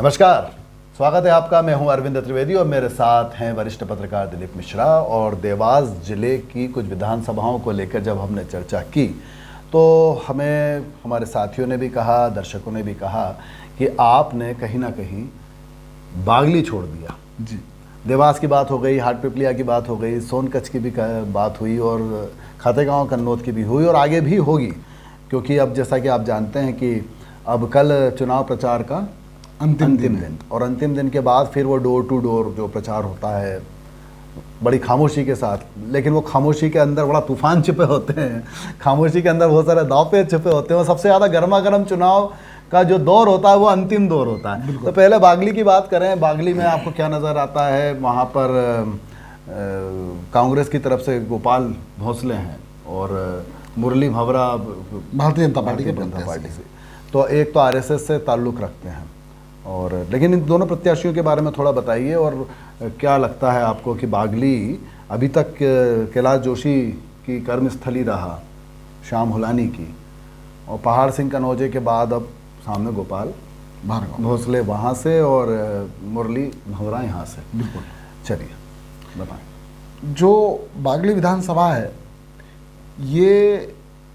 नमस्कार, स्वागत है आपका। मैं हूं अरविंद त्रिवेदी और मेरे साथ हैं वरिष्ठ पत्रकार दिलीप मिश्रा। और देवास जिले की कुछ विधानसभाओं को लेकर जब हमने चर्चा की तो हमें हमारे साथियों ने भी कहा, दर्शकों ने भी कहा कि आपने कहीं ना कहीं बागली छोड़ दिया जी। देवास की बात हो गई, हाटपिपलिया की बात हो गई, सोनकच्छ की भी बात हुई और खातेगांव कन्नौज की भी हुई और आगे भी होगी, क्योंकि अब जैसा कि आप जानते हैं कि अब कल चुनाव प्रचार का अंतिम दिन और अंतिम दिन के बाद फिर वो डोर टू डोर जो प्रचार होता है बड़ी खामोशी के साथ, लेकिन वो खामोशी के अंदर बड़ा तूफान छिपे होते हैं, खामोशी के अंदर बहुत सारे दांव छिपे होते हैं। और सबसे ज़्यादा गर्मा गर्म चुनाव का जो दौर होता है वो अंतिम दौर होता है। तो पहले बागली की बात करें। बागली में आपको क्या नज़र आता है? वहाँ पर कांग्रेस की तरफ से गोपाल भोंसले हैं और मुरली भंवरा भारतीय जनता पार्टी से, तो एक तो आरएसएस से ताल्लुक़ रखते हैं। और लेकिन इन दोनों प्रत्याशियों के बारे में थोड़ा बताइए। और क्या लगता है आपको कि बागली अभी तक कैलाश जोशी की कर्मस्थली रहा, श्याम हुलानी की, और पहाड़ सिंह कनौजे के बाद अब सामने गोपाल भोंसले वहाँ से और मुरली भंवरा यहाँ से। बिल्कुल। चलिए बताएं। जो बागली विधानसभा है ये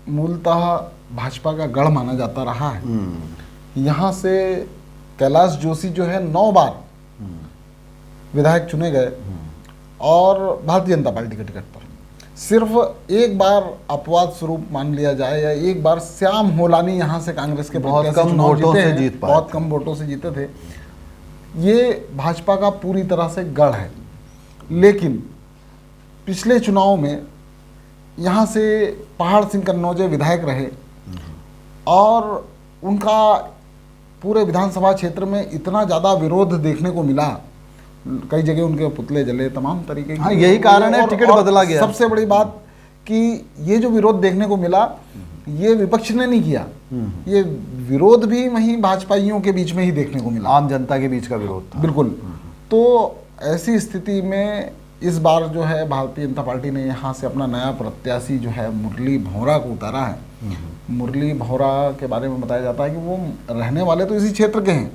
मूलतः भाजपा का गढ़ माना जाता रहा है। यहाँ से कैलाश जोशी जो है 9 बार विधायक चुने गए और भारतीय जनता पार्टी के टिकट पर। सिर्फ एक बार अपवाद स्वरूप मान लिया जाए या एक बार श्याम होलानी यहाँ से कांग्रेस के बहुत कम वोटों से जीत पाए, बहुत कम वोटों से जीते थे। ये भाजपा का पूरी तरह से गढ़ है। लेकिन पिछले चुनाव में यहाँ से पहाड़ सिंह कन्नौजे विधायक रहे और उनका पूरे विधानसभा क्षेत्र में इतना ज़्यादा विरोध देखने को मिला, कई जगह उनके पुतले जले, तमाम तरीके के। हाँ, यही कारण है टिकट बदला गया। सबसे बड़ी बात कि ये जो विरोध देखने को मिला ये विपक्ष ने नहीं किया, ये विरोध भी वहीं भाजपाइयों के बीच में ही देखने को मिला, आम जनता के बीच का विरोध था। बिल्कुल। तो ऐसी स्थिति में इस बार जो है भारतीय जनता पार्टी ने यहाँ से अपना नया प्रत्याशी जो है मुरली भंवरा को उतारा है। मुरली भंवरा के बारे में बताया जाता है कि वो रहने वाले तो इसी क्षेत्र के हैं,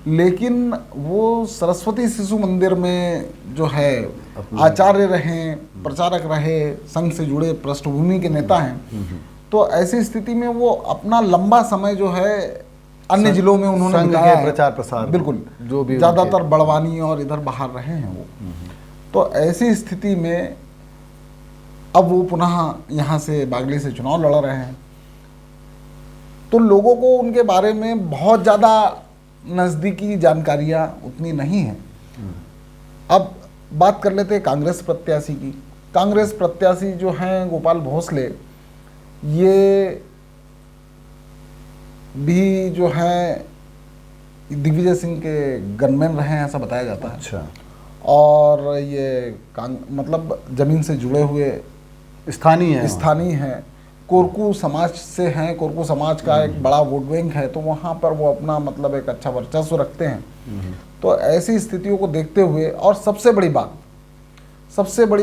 लेकिन वो सरस्वती शिशु मंदिर में जो है आचार्य रहे, प्रचारक रहे, संघ से जुड़े पृष्ठभूमि के नेता हैं। तो ऐसी स्थिति में वो अपना लंबा समय जो है अन्य जिलों में उन्होंने बिताया है, प्रचार प्रसार, बिल्कुल, जो भी ज़्यादातर बड़वानी और इधर बाहर रहे हैं वो। तो ऐसी स्थिति में अब वो पुनः यहाँ से बागली से चुनाव लड़ रहे हैं। तो लोगों को उनके बारे में बहुत ज़्यादा नज़दीकी जानकारियाँ उतनी नहीं हैं। अब बात कर लेते हैं कांग्रेस प्रत्याशी की। कांग्रेस प्रत्याशी जो हैं गोपाल भोंसले, ये भी जो हैं दिग्विजय सिंह के गनमैन रहे हैं, ऐसा बताया जाता है। अच्छा। और ये मतलब ज़मीन से जुड़े हुए स्थानीय हैं, कोरकू समाज से हैं। कोरकू समाज का एक बड़ा वोट बैंक है, तो वहाँ पर वो अपना मतलब एक अच्छा वर्चस्व रखते हैं। तो ऐसी स्थितियों को देखते हुए और सबसे बड़ी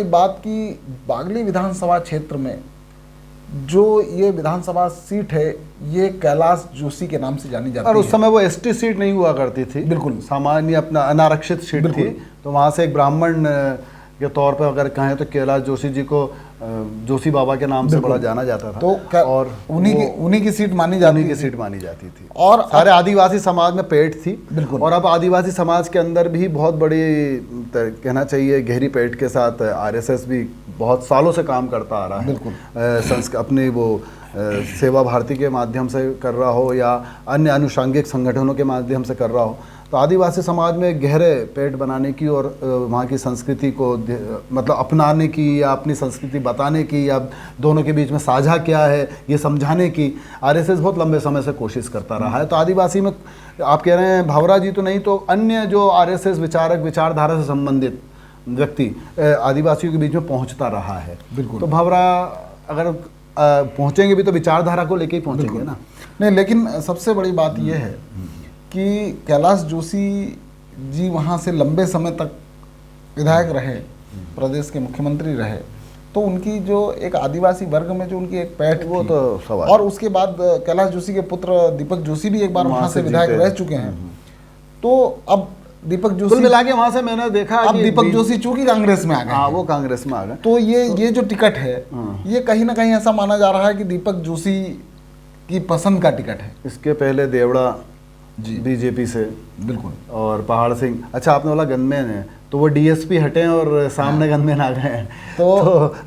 बात कि बागली विधानसभा क्षेत्र में जो ये विधानसभा सीट है ये कैलाश जोशी के नाम से जानी जाती है। और उस समय वो एसटी सीट नहीं हुआ करती थी, बिल्कुल सामान्य अपना अनारक्षित सीट थी। तो वहाँ से एक ब्राह्मण के तौर पर अगर कहें तो कैलाश जोशी जी को जोशी बाबा के नाम से बड़ा जाना जाता था। तो और उन्हीं की सीट मानी जाती थी। और सारे आदिवासी समाज में पेट थी। बिल्कुल। और अब आदिवासी समाज के अंदर भी बहुत बड़ी, कहना चाहिए, गहरी पेट के साथ आरएसएस भी बहुत सालों से काम करता आ रहा है। बिल्कुल। अपनी वो सेवा भारती के माध्यम से कर रहा हो या अन्य अनुषांगिक संगठनों के माध्यम से कर रहा हो। तो आदिवासी समाज में गहरे पेट बनाने की और वहाँ की संस्कृति को मतलब अपनाने की या अपनी संस्कृति बताने की या दोनों के बीच में साझा क्या है ये समझाने की आरएसएस बहुत लंबे समय से कोशिश करता रहा है। तो आदिवासी में आप कह रहे हैं भंवरा जी तो नहीं, तो अन्य जो आरएसएस विचारधारा से संबंधित व्यक्ति आदिवासियों के बीच में पहुँचता रहा है। बिल्कुल। तो भंवरा अगर पहुँचेंगे भी तो विचारधारा को लेके ही पहुँचेंगे ना। नहीं, लेकिन सबसे बड़ी बात यह है कि कैलाश जोशी जी वहाँ से लंबे समय तक विधायक रहे, प्रदेश के मुख्यमंत्री रहे, तो उनकी जो एक आदिवासी वर्ग में जो उनकी एक पैठ वो तो सवाल। और उसके बाद कैलाश जोशी के पुत्र दीपक जोशी भी एक बार वहाँ से विधायक रह चुके हैं। तो अब दीपक कुल जोशी, मिला के वहां से मैंने देखा अब कि दीपक जोशी चूंकि कांग्रेस में आ गए, हाँ वो कांग्रेस में आ गए। तो ये जो टिकट है ये कहीं ना कहीं ऐसा माना जा रहा है कि दीपक जोशी की पसंद का टिकट है। इसके पहले देवड़ा जी बीजेपी से, बिल्कुल। और पहाड़ सिंह, अच्छा आपने बोला गनमैन है, तो वो डीएसपी हटे हैं और सामने गनमैन आ गए हैं। तो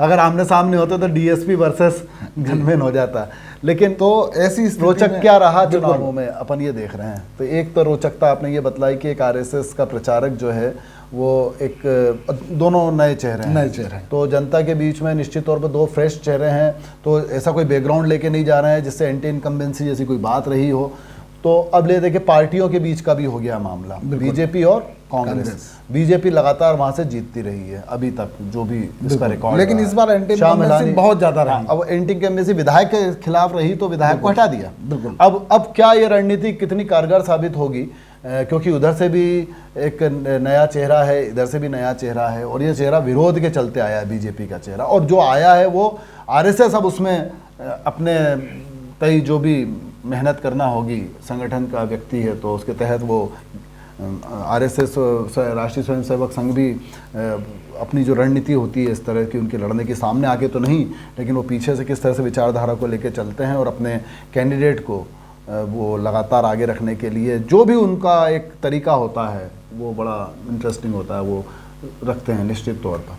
अगर आमने सामने होते तो डीएसपी वर्सेस गनमैन हो जाता। लेकिन तो ऐसी स्थिति रोचक में- क्या रहा बिल्कुल। चुनावों में अपन ये देख रहे हैं। तो एक तो रोचकता आपने ये बतलाई कि एक आरएसएस का प्रचारक जो है वो एक, दोनों नए चेहरे हैं, नए चेहरे हैं। तो जनता के बीच में निश्चित तौर पर दो फ्रेश चेहरे हैं। तो ऐसा कोई बैकग्राउंड लेके नहीं जा रहे हैं जिससे एंटी इनकम्बेंसी जैसी कोई बात रही हो। तो अब ले देखिए पार्टियों के बीच का भी हो गया मामला, बीजेपी और कांग्रेस। बीजेपी लगातार वहां से जीतती रही है अभी तक, जो भी इसका रिकॉर्ड लेकिन रहा इस है। बार एंटी शाह इनकम्बेंसी मिलानी- बहुत ज्यादा रही। हाँ, अब एंटी इनकम्बेंसी विधायक के खिलाफ रही तो विधायक को हटा दिया। बिल्कुल। अब क्या ये रणनीति कितनी कारगर साबित होगी, क्योंकि उधर से भी एक नया चेहरा है, इधर से भी नया चेहरा है, और ये चेहरा विरोध के चलते आया है, बीजेपी का चेहरा, और जो आया है वो आरएसएस अब उसमें अपने तय जो भी मेहनत करना होगी, संगठन का व्यक्ति है तो उसके तहत वो आरएसएस राष्ट्रीय स्वयंसेवक संघ भी अपनी जो रणनीति होती है इस तरह की उनके लड़ने के सामने आके तो नहीं, लेकिन वो पीछे से किस तरह से विचारधारा को लेके चलते हैं और अपने कैंडिडेट को वो लगातार आगे रखने के लिए जो भी उनका एक तरीका होता है वो बड़ा इंटरेस्टिंग होता है, वो रखते हैं निश्चित तौर पर।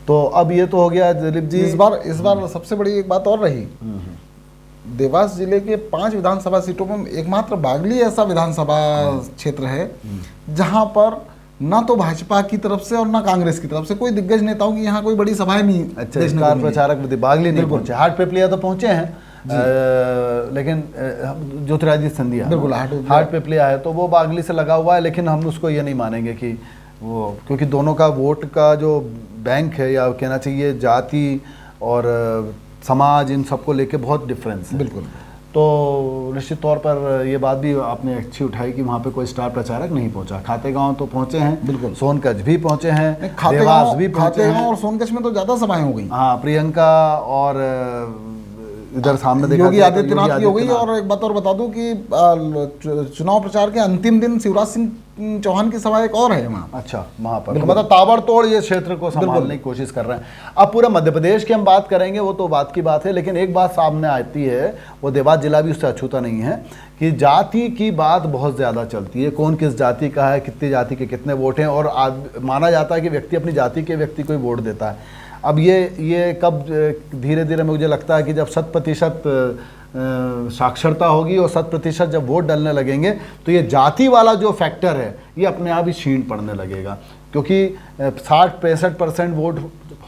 तो अब ये तो हो गया दिलीप जी। इस बार सबसे बड़ी एक बात और रही, देवास जिले के 5 विधानसभा सीटों में एकमात्र बागली ऐसा विधानसभा क्षेत्र है जहां पर ना तो भाजपा की तरफ से और ना कांग्रेस की तरफ से कोई दिग्गज नेताओं की यहाँ कोई बड़ी सभाएं नहीं। अच्छा, स्टार प्रचारक बागली नहीं पहुंचे, हाट पिपलिया तो पहुंचे हैं, लेकिन ज्योतिरादित्य सिंधिया बिल्कुल हाट पिपलिया है तो वो बागली से लगा हुआ है। लेकिन हम उसको ये नहीं मानेंगे कि वो, क्योंकि दोनों का वोट का जो बैंक है, या कहना चाहिए जाति और समाज, इन सबको लेके बहुत डिफरेंस है। बिल्कुल। तो निश्चित तौर पर ये बात भी आपने अच्छी उठाई कि वहाँ पे कोई स्टार प्रचारक नहीं पहुंचा। खातेगांव तो पहुंचे हैं, बिल्कुल। सोनकच्छ भी पहुंचे हैं, देवास खातेगांव भी पहुंचे हैं, और सोनकच्छ में तो ज्यादा सभाएं हो गई। हाँ, प्रियंका और इधर सामने देखा योगी जाए तो आदित्यनाथ की हो गई। और एक बात और बता दूं कि चुनाव प्रचार के अंतिम दिन शिवराज सिंह चौहान की सभा एक और है वहाँ। अच्छा, वहाँ पर तो मतलब ताबड़तोड़ ये क्षेत्र को संभालने की कोशिश कर रहे हैं। अब पूरे मध्य प्रदेश की हम बात करेंगे, वो तो बात की बात है, लेकिन एक बात सामने आती है, वो देवास जिला भी उससे अछूता नहीं है, कि जाति की बात बहुत ज़्यादा चलती है। कौन किस जाति का है, कितनी जाति के कितने वोट हैं, और माना जाता है कि व्यक्ति अपनी जाति के व्यक्ति को ही वोट देता है। अब ये कब धीरे धीरे मुझे लगता है कि जब 100% साक्षरता होगी और 100% जब वोट डालने लगेंगे तो ये जाति वाला जो फैक्टर है ये अपने आप ही क्षीण पड़ने लगेगा। क्योंकि 60-65% वोट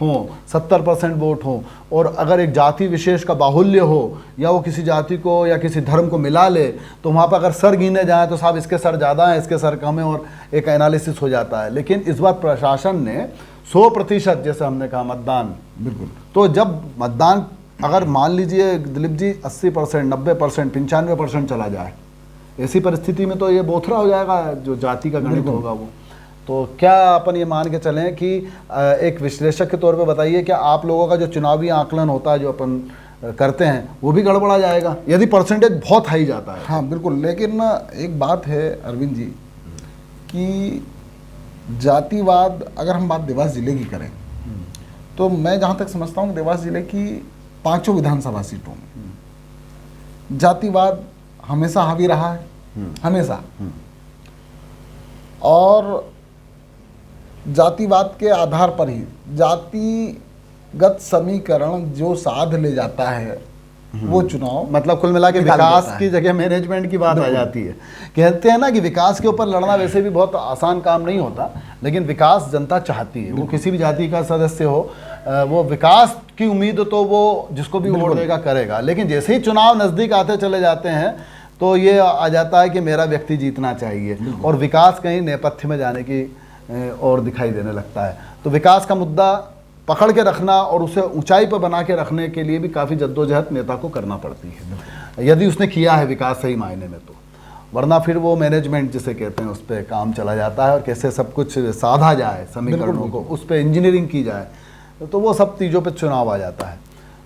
हों, 70% वोट हों, और अगर एक जाति विशेष का बाहुल्य हो या वो किसी जाति को या किसी धर्म को मिला ले, तो वहाँ पर अगर सर गिने जाएँ तो साहब इसके सर ज़्यादा हैं, इसके सर कम हैं, और एक एनालिसिस हो जाता है। लेकिन इस बार प्रशासन ने 100%, जैसे हमने कहा, मतदान, बिल्कुल, तो जब मतदान अगर मान लीजिए दिलीप जी 80%, 90%, 95% चला जाए, ऐसी परिस्थिति में तो ये बोथरा हो जाएगा जो जाति का गणित होगा वो। तो क्या अपन ये मान के चलें कि एक विश्लेषक के तौर पे बताइए, क्या आप लोगों का जो चुनावी आकलन होता है जो अपन करते हैं वो भी गड़बड़ा जाएगा यदि परसेंटेज बहुत हाई जाता है? हाँ बिल्कुल। लेकिन एक बात है अरविंद जी कि जातिवाद, अगर हम बात देवास जिले की करें तो मैं जहाँ तक समझता हूँ देवास जिले की 5 विधानसभा सीटों में जातिवाद हमेशा हावी रहा है, हमेशा। और जातिवाद के आधार पर ही जातिगत समीकरण जो साध ले जाता है वो चुनाव, मतलब कुल मिला के विकास की जगह मैनेजमेंट की बात आ जाती है। कहते हैं ना कि विकास के ऊपर लड़ना वैसे भी बहुत आसान काम नहीं होता, लेकिन विकास जनता चाहती है। वो किसी भी जाति का सदस्य हो, वो विकास की उम्मीद तो वो जिसको भी वोट देगा करेगा। लेकिन जैसे ही चुनाव नज़दीक आते चले जाते हैं तो ये आ जाता है कि मेरा व्यक्ति जीतना चाहिए, और विकास कहीं नेपथ्य में जाने की और दिखाई देने लगता है। तो विकास का मुद्दा पकड़ के रखना और उसे ऊंचाई पर बना के रखने के लिए भी काफ़ी जद्दोजहद नेता को करना पड़ती है, यदि उसने किया है विकास सही मायने में तो। वरना फिर वो मैनेजमेंट जिसे कहते हैं उस पर काम चला जाता है, और कैसे सब कुछ साधा जाए, समीकरणों को उस पर इंजीनियरिंग की जाए, तो वो सब चीज़ों पर चुनाव आ जाता है।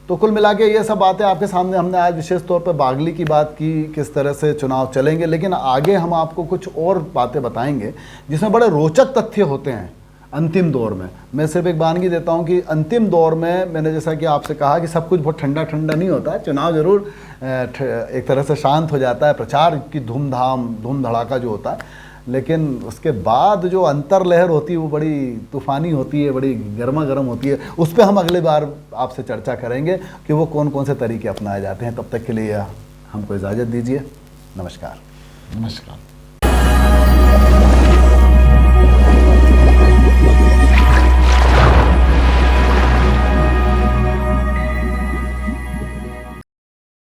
तो कुल मिला के ये सब बातें आपके सामने हमने आज विशेष तौर पर बागली की बात की, किस तरह से चुनाव चलेंगे, लेकिन आगे हम आपको कुछ और बातें बताएंगे जिसमें बड़े रोचक तथ्य होते हैं अंतिम दौर में। मैं सिर्फ एक बानगी देता हूं कि अंतिम दौर में मैंने जैसा कि आपसे कहा कि सब कुछ बहुत ठंडा ठंडा नहीं होता है। चुनाव जरूर एक तरह से शांत हो जाता है, प्रचार की धूम धड़ाका जो होता है, लेकिन उसके बाद जो अंतर्लहर होती है वो बड़ी तूफ़ानी होती है, बड़ी गर्मा गर्म होती है। उस पर हम अगले बार आपसे चर्चा करेंगे कि वो कौन कौन से तरीके अपनाए जाते हैं। तब तक के लिए हमको इजाज़त दीजिए। नमस्कार। नमस्कार।